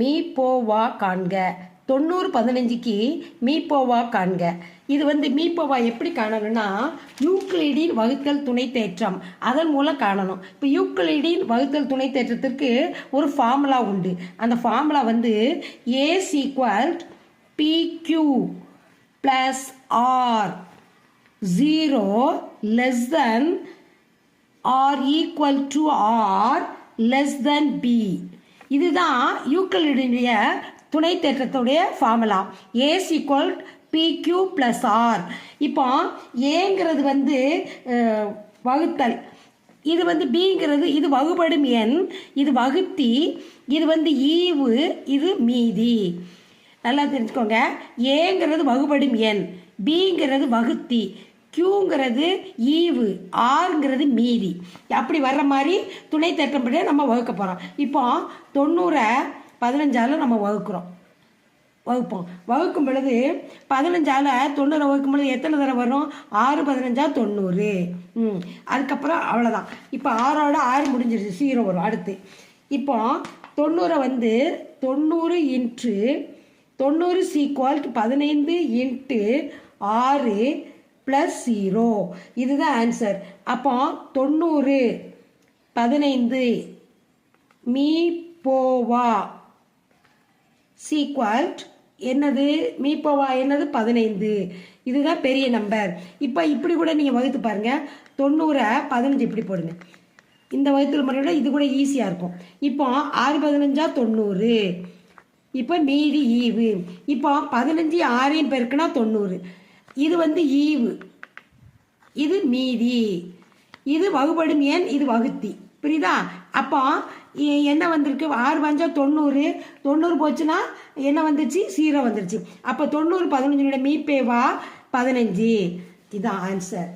Me போவா காண்க. 90 15க்கு me போவா காண்க. இது மீ போவா எப்படி காணணும்னா யூக்ளிடின் வகுத்தல் துணை தேற்றம் அதன் மூலம் காணணும். இப்போ யூக்ளிடின் வகுத்தல் துணை தேற்றத்திற்கு ஒரு ஃபார்முலா உண்டு. அந்த formula a equal b q plus r 0 less than r equal to r less than b. இதுதான் யூக்ளிடினுடைய துணை தேற்றத்துடைய formula. A equal b q plus r. இப்போ ஏங்கிறது வகுத்தல், இது பிங்கிறது இது வகுபடும் எண், இது வகுத்தி, இது ஈவு, இது மீதி. நல்லா தெரிஞ்சுக்கோங்க. ஏங்கிறது வகுபடும் எண், பிங்கிறது வகுத்தி, கியூங்கிறது ஈவு, ஆறுங்கிறது மீதி. அப்படி வர்ற மாதிரி துணை தேற்றப்படியே நம்ம வகுக்க போகிறோம். இப்போ 90 15ஆல் நம்ம வகுப்போம். வகுக்கும் பொழுது 15ஆல் 90 வகுக்கும் பொழுது எத்தனை தடவை வரும்? 6 15 90. அதுக்கப்புறம் அவ்வளோதான். இப்போ 6ஓட 6 முடிஞ்சிருச்சு, 0 வரும். அடுத்து இப்போ 90 90 இன்ட்டு 90 ஈக்குவல் 15 இன்ட்டு 6 ப்ளஸ் 0. இதுதான் ஆன்சர். அப்போ 90 15 மீ போவா சீக்வல் என்னது? மீ போவா என்னது? 15. இதுதான் பெரிய நம்பர். இப்போ இப்படி கூட நீங்கள் வகுத்து பாருங்கள். 90 15 இப்படி போடுங்க. இந்த வகுத்துல முறையோட இது கூட ஈஸியாக இருக்கும். இப்போ 6 15 90. இப்போ மீதி ஈவு. இப்போ 15 6 பெருக்குனா 90. இது ஈவு, இது மீதி, இது வகுபடும் எண், இது வகுத்தி. புரியுதா? அப்போ என்ன வந்திருக்கு? 6 5 90. 90 போச்சுன்னா என்ன வந்துச்சு? 0 வந்துருச்சு. அப்போ 90 15 மீ பேவா 15. இதுதான் ஆன்சர்.